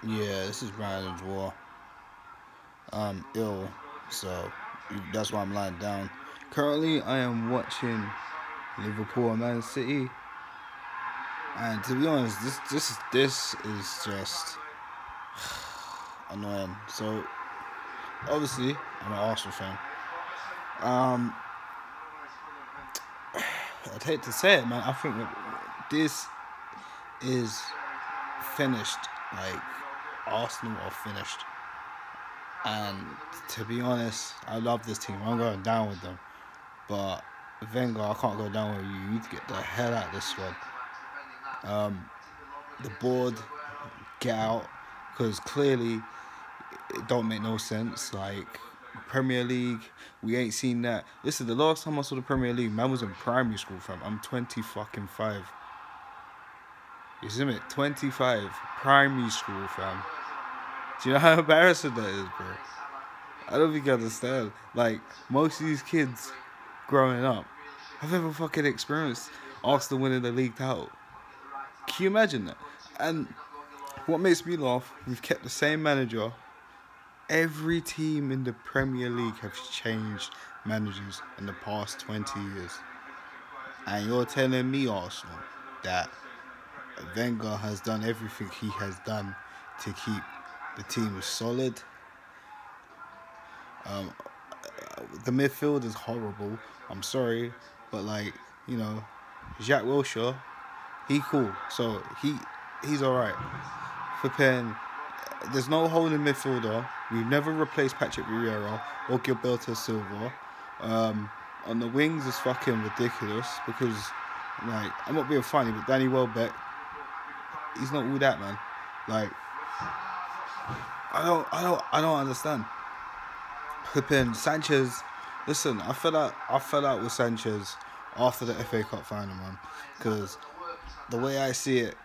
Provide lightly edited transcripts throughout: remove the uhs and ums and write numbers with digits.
Yeah, this is Brandon's War. I'm ill, so that's why I'm lying down. Currently, I am watching Liverpool and Man City, and to be honest, this is just annoying. So obviously, I'm an Arsenal fan. Um, I'd hate to say it, man. I think that this is finished. Like Arsenal are finished. And to be honest, I love this team. I'm going down with them. But Wenger, I can't go down with you. You need to get the hell out of this squad. The board, get out. Because clearly, it don't make no sense. Like, Premier League, we ain't seen that. Listen, the last time I saw the Premier League, man was in primary school, fam. I'm 20 fucking 5. You see me? 25. Primary school, fam. Do you know how embarrassing that is, bro? I don't think you understand. Like, most of these kids growing up have never fucking experienced Arsenal winning the league title. Can you imagine that? And what makes me laugh, we've kept the same manager. Every team in the Premier League has changed managers in the past 20 years. And you're telling me, Arsenal, that Wenger has done everything he has done to keep the team solid. The midfield is horrible. I'm sorry, but like, you know, Jack Wilshere, he cool. So he's alright. Flipping, there's no hole in midfielder. We've never replaced Patrick Vieira or Gilberto Silva. On the wings is fucking ridiculous because, like, I'm not being funny, but Danny Welbeck, he's not all that, man. Like, I don't understand. Flipping Sanchez. Listen, I fell out with Sanchez after the FA Cup final, man. Because the way I see it,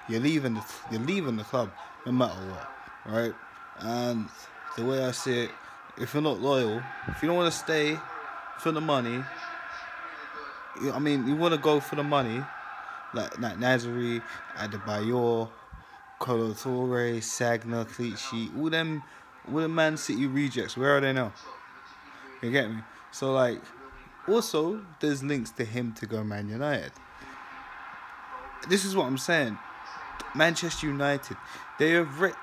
you're leaving the club no matter what, right? And the way I see it, if you're not loyal, if you don't want to stay for the money, you want to go for the money, like Nazari, Adebayor, Colo Torre, Sagna, Clichy, all them Man City rejects. Where are they now? You get me? So, like, also, there's links to him to go Man United. This is what I'm saying. Manchester United, they have...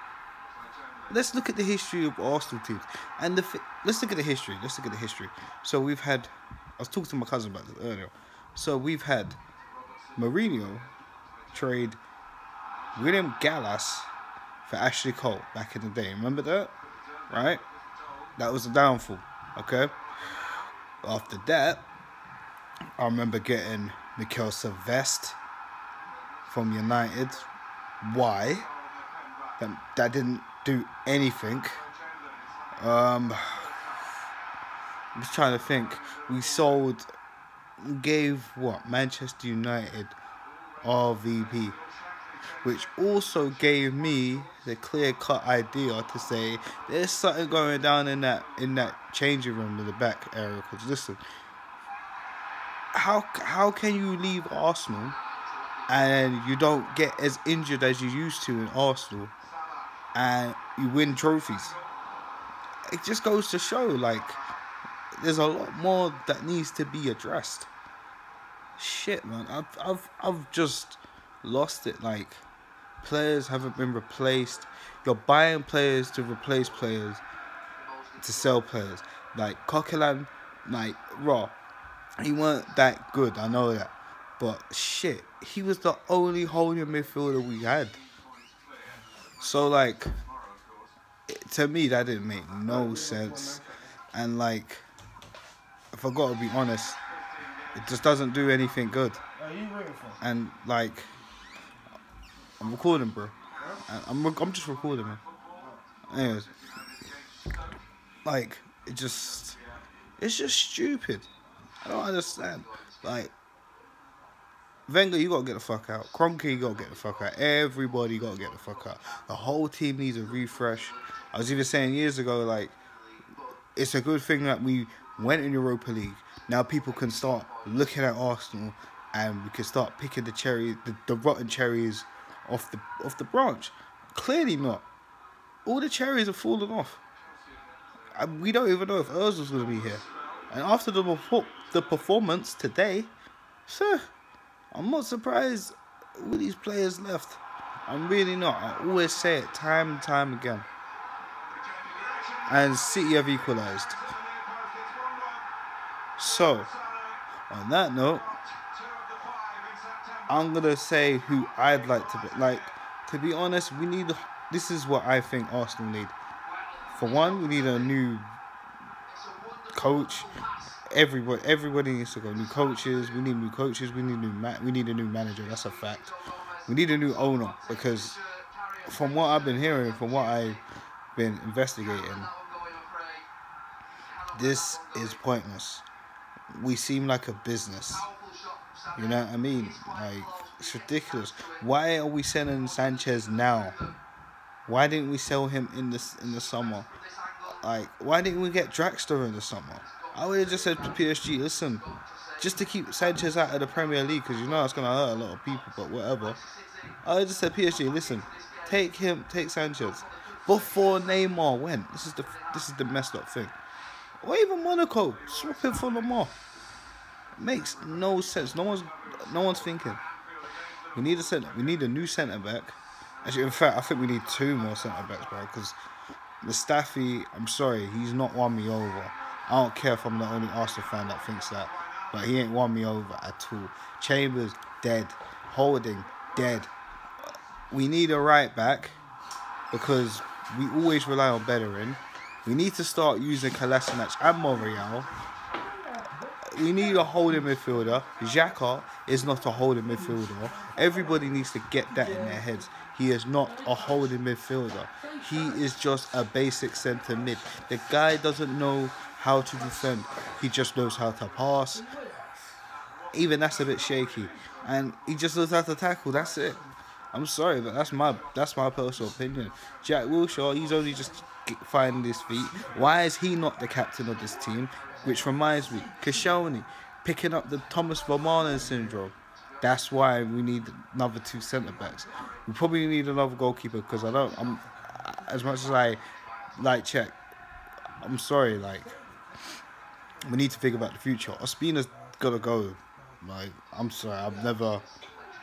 Let's look at the history of Arsenal teams. And let's look at the history. So we've had... I was talking to my cousin about this earlier. So we've had Mourinho trade William Gallas for Ashley Cole back in the day. Remember that? Right? That was a downfall. Okay? After that, I remember getting Mikel Sylvestre from United. Why? That didn't do anything. I'm just trying to think. Gave what? Manchester United RVP, which also gave me the clear-cut idea to say there's something going down in that changing room in the back area. Because listen, how can you leave Arsenal and you don't get as injured as you used to in Arsenal and you win trophies? It just goes to show, like, there's a lot more that needs to be addressed. Shit, man, I've just lost it. Like, players haven't been replaced. You're buying players to replace players to sell players. Like Coquelin, like Raw, he weren't that good. I know that, but shit, he was the only holding midfielder we had. So, like, to me, that didn't make no sense. And, like, if I gotta be honest, it just doesn't do anything good. And, like, I'm recording, bro. And I'm just recording, man. Anyways, like, it's just stupid. I don't understand. Like, Wenger, you gotta get the fuck out. Kroenke, you gotta get the fuck out. Everybody gotta get the fuck out. The whole team needs a refresh. I was even saying years ago, like, it's a good thing that we went in Europa League. Now people can start looking at Arsenal and we can start picking the rotten cherries off the branch. Clearly not. All the cherries have fallen off. And we don't even know if Ozil's going to be here. And after the performance today, sir, I'm not surprised all these players left. I'm really not. I always say it time and time again. And City have equalised. So, on that note, I'm going to say who I'd like to be. Like, to be honest, this is what I think Arsenal need. For one, we need a new coach. Everybody needs to go. New coaches. We need new coaches. We need a new manager. That's a fact. We need a new owner, because from what I've been hearing, from what I've been investigating, this is pointless. We seem like a business. You know what I mean? Like, it's ridiculous. Why are we selling Sanchez now? Why didn't we sell him in the summer? Like, why didn't we get Draxler in the summer? I would have just said to PSG, listen, just to keep Sanchez out of the Premier League, because you know it's going to hurt a lot of people, but whatever. I would have just said, PSG, listen, take Sanchez before Neymar went. This is the messed up thing. Or even Monaco, swap him for Lamar. Makes no sense. No one's thinking. We need a new centre back. Actually, in fact, I think we need 2 more centre backs, bro. Because Mustafi, I'm sorry, he's not won me over. I don't care if I'm the only Arsenal fan that thinks that, but he ain't won me over at all. Chambers dead. Holding dead. We need a right back, because we always rely on Bellerin. We need to start using Kolasinac and Monreal. We need a holding midfielder. Xhaka is not a holding midfielder. Everybody needs to get that in their heads. He is not a holding midfielder. He is just a basic centre mid. The guy doesn't know how to defend. He just knows how to pass. Even that's a bit shaky. And he just knows how to tackle. That's it. I'm sorry, but that's my personal opinion. Jack Wilshere, he's only just finding his feet. Why is he not the captain of this team? Which reminds me, Koscielny picking up the Thomas Vermaelen syndrome. That's why we need another 2 centre backs. We probably need another goalkeeper, because as much as I like Czech, I'm sorry, like, we need to think about the future. Ospina's gotta go. Like, I'm sorry, I've never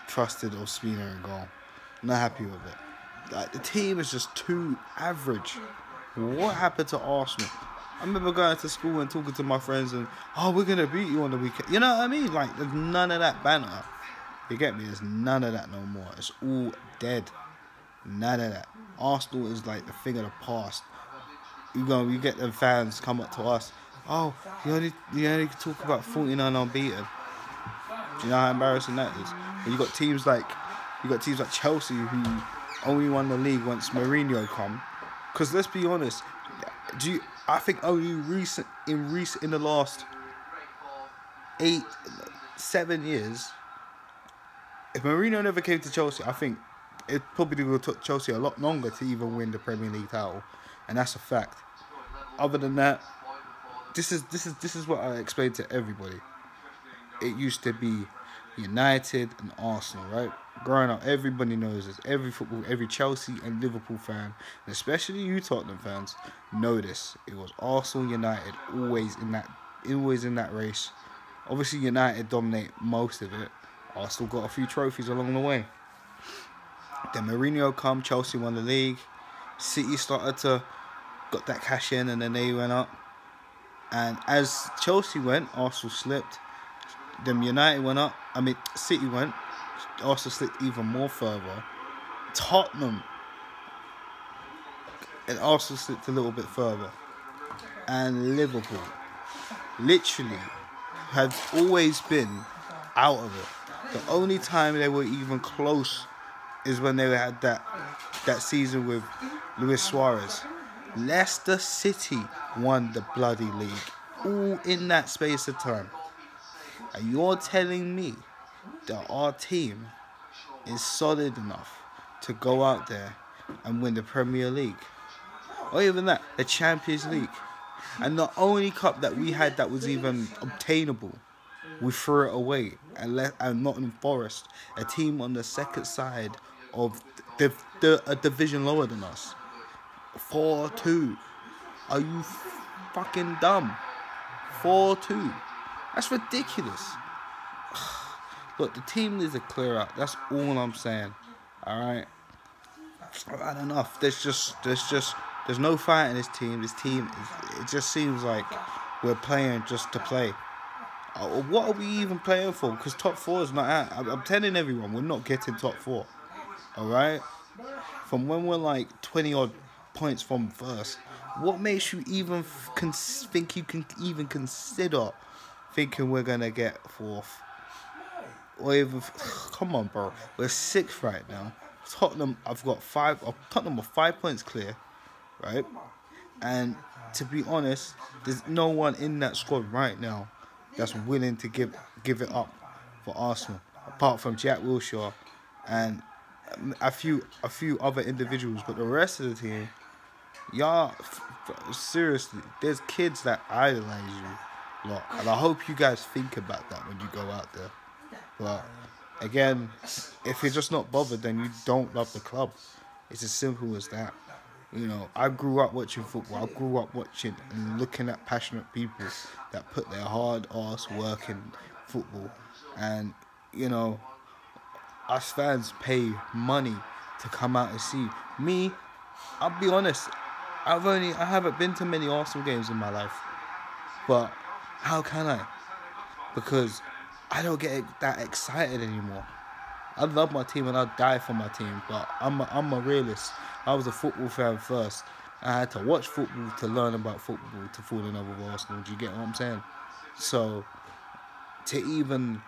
trusted Ospina in goal. I'm not happy with it. Like, the team is just too average. What happened to Arsenal? I remember going to school and talking to my friends and, oh, we're going to beat you on the weekend. You know what I mean? Like, there's none of that banter. You get me? There's none of that no more. It's all dead. None of that. Arsenal is like the thing of the past. You get the fans come up to us. Oh, you only talk about 49 unbeaten. Do you know how embarrassing that is? And you got teams like Chelsea, who only won the league once Mourinho come. Because let's be honest, I think only in the last 7 years, if Mourinho never came to Chelsea, I think it probably would have took Chelsea a lot longer to even win the Premier League title, and that's a fact. Other than that, this is what I explained to everybody. It used to be United and Arsenal, right? Growing up, everybody knows this. Every Chelsea and Liverpool fan, and especially you Tottenham fans, know this. It was Arsenal, United, always in that race. Obviously, United dominate most of it. Arsenal got a few trophies along the way. Then Mourinho come, Chelsea won the league. City got that cash in, and then they went up. And as Chelsea went, Arsenal slipped. Then United went up. City went. Arsenal slipped even more further. Tottenham and Arsenal slipped a little bit further. And Liverpool literally had always been out of it. The only time they were even close is when they had that season with Luis Suarez. Leicester City won the bloody league, all in that space of time. And you're telling me that our team is solid enough to go out there and win the Premier League, or even that, the Champions League, and the only cup that we had that was even obtainable, we threw it away and Nottingham Forest, a team on the second side of a division lower than us. 4-2. Are you fucking dumb? 4-2. That's ridiculous. Look, the team needs to clear out. That's all I'm saying. All right. I've had enough. There's no fight in this team. It just seems like we're playing just to play. What are we even playing for? Because top 4 is not out. I'm telling everyone, we're not getting top 4. All right. From when we're like 20 odd points from first, what makes you even think you can even consider thinking we're gonna get 4th? Or even, come on, bro. We're 6th right now. Tottenham, Tottenham are 5 points clear, right? And to be honest, there's no one in that squad right now that's willing to give it up for Arsenal, apart from Jack Wilshere and a few other individuals. But the rest of the team, y'all, seriously, there's kids that idolize you lot, and I hope you guys think about that when you go out there. But again, if you're just not bothered, then you don't love the club. It's as simple as that. You know, I grew up watching football. I grew up watching and looking at passionate people that put their hard ass work in football. And, you know, us fans pay money to come out and see. Me, I'll be honest, I haven't been to many Arsenal games in my life. But how can I? Because I don't get that excited anymore. I love my team and I'll die for my team, but I'm a realist. I was a football fan first. I had to watch football to learn about football to fall in love with Arsenal. Do you get what I'm saying? So to even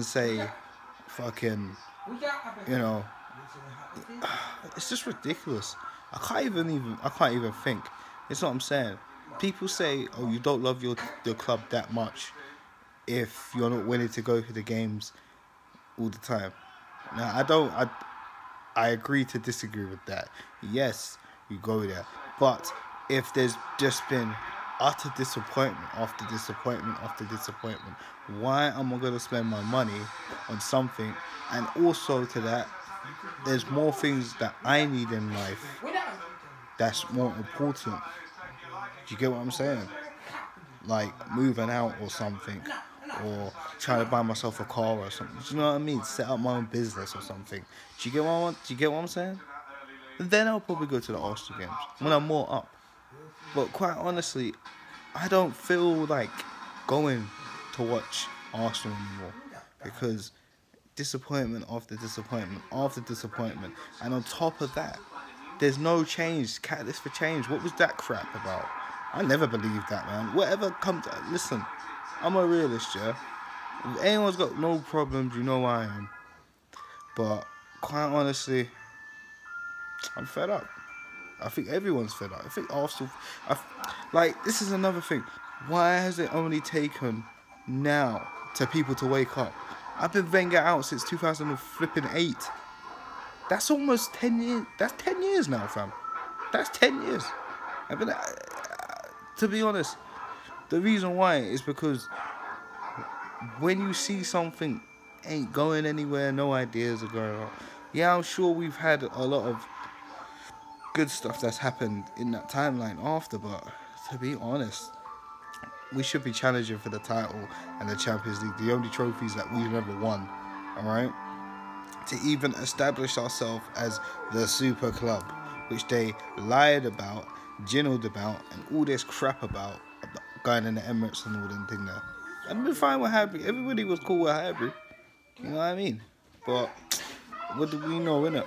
say fucking, you know, it's just ridiculous. I can't even think. It's what I'm saying. People say, oh, you don't love your club that much if you're not willing to go to the games all the time. Now, I agree to disagree with that. Yes, you go there. But if there's just been utter disappointment after disappointment after disappointment, why am I going to spend my money on something? And also to that, there's more things that I need in life that's more important. Do you get what I'm saying? Like moving out or something, or trying to buy myself a car or something. Do you know what I mean? Set up my own business or something. Do you get what I'm saying? And then I'll probably go to the Arsenal games when I'm more up. But quite honestly, I don't feel like going to watch Arsenal anymore, because disappointment after disappointment after disappointment, and on top of that, there's no change. Catalyst for change. What was that crap about? I never believed that, man. Whatever comes, listen, I'm a realist, yeah. If anyone's got no problems, you know I am. But quite honestly, I'm fed up. I think everyone's fed up. I think Arsenal, like, this is another thing. Why has it only taken now to people to wake up? I've been Wenger out since 2008. That's almost 10 years. That's 10 years now, fam. That's 10 years. I've been, to be honest, the reason why is because when you see something ain't going anywhere, no ideas are going on. Yeah, I'm sure we've had a lot of good stuff that's happened in that timeline after, but to be honest, we should be challenging for the title and the Champions League, the only trophies that we've ever won, alright? To even establish ourselves as the super club, which they lied about, jinnled about, and all this crap about going in the Emirates and all them thing there. I've been fine with Highbury. Everybody was cool with Highbury. You know what I mean? But what do we know, innit?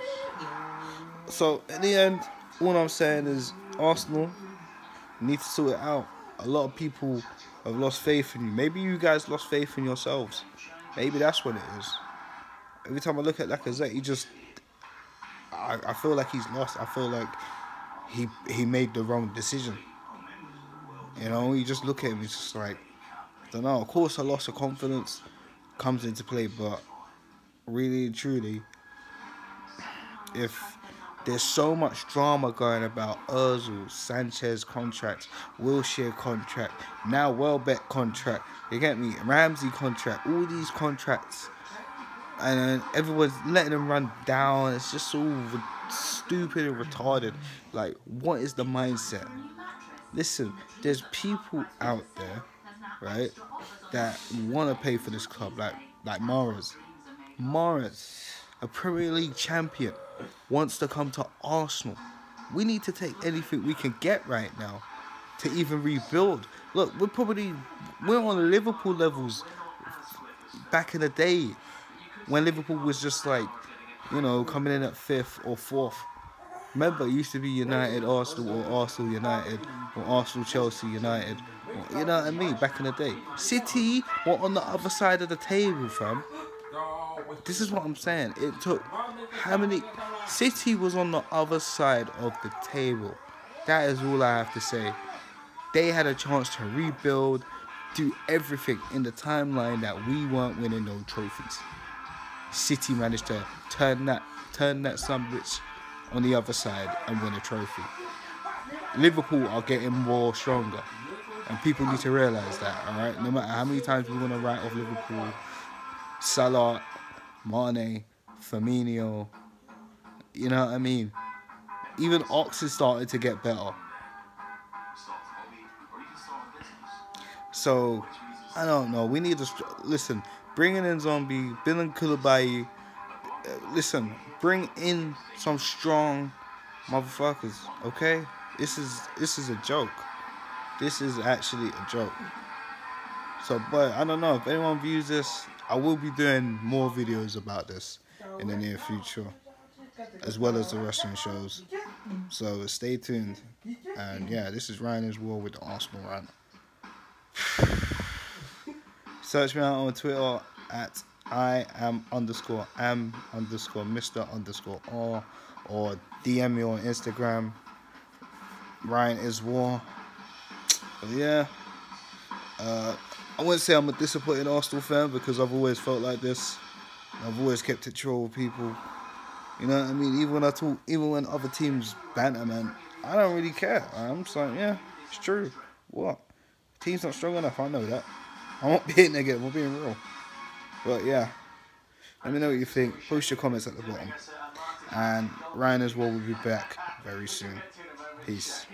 So, in the end, all I'm saying is Arsenal need to sort it out. A lot of people have lost faith in you. Maybe you guys lost faith in yourselves. Maybe that's what it is. Every time I look at Lacazette, I feel like he's lost. I feel like he made the wrong decision. You know, you just look at him, he's just like, I don't know. Of course, a loss of confidence comes into play, but really and truly, if there's so much drama going about Ozil, Sanchez contract, Wilshere contract, now Welbeck contract, you get me, Ramsey contract, all these contracts, and then everyone's letting them run down. It's just so stupid and retarded. Like, what is the mindset? Listen, there's people out there, right, that want to pay for this club, like Mahrez. Mahrez, a Premier League champion, wants to come to Arsenal. We need to take anything we can get right now to even rebuild. Look, we're on Liverpool levels back in the day when Liverpool was just like, coming in at 5th or 4th. Remember, it used to be United, Arsenal, or Arsenal, United, or Arsenal, Chelsea, United. Or, you know what I mean? Back in the day. City were on the other side of the table, fam. This is what I'm saying. It took how many... City was on the other side of the table. That is all I have to say. They had a chance to rebuild, do everything in the timeline that we weren't winning no trophies. City managed to turn that sandwich on the other side and win a trophy. Liverpool are getting more stronger, and people need to realise that, alright? No matter how many times we want to write off Liverpool, Salah, Mane, Firmino, you know what I mean? Even Ox is starting to get better. So, I don't know. We need to... Listen, bringing in Zombie, Bill Koulibaly, listen, bring in some strong motherfuckers, okay? This is a joke. This is actually a joke. So, but I don't know if anyone views this. I will be doing more videos about this in the near future, as well as the wrestling shows. So stay tuned. And yeah, this is Ryan as well with the Arsenal Rant. Search me out on Twitter at Iam_Mr_R, or DM me on Instagram, Ryan is War. But yeah, I wouldn't say I'm a disappointed Arsenal fan, because I've always felt like this. I've always kept it troll with people. You know what I mean? Even when other teams banter, man, I don't really care. I'm just like, yeah, it's true. What? Team's not strong enough. I know that. I'm not being negative. I'm being real. But yeah, let me know what you think. Post your comments at the bottom. And Ryan as well will be back very soon. Peace.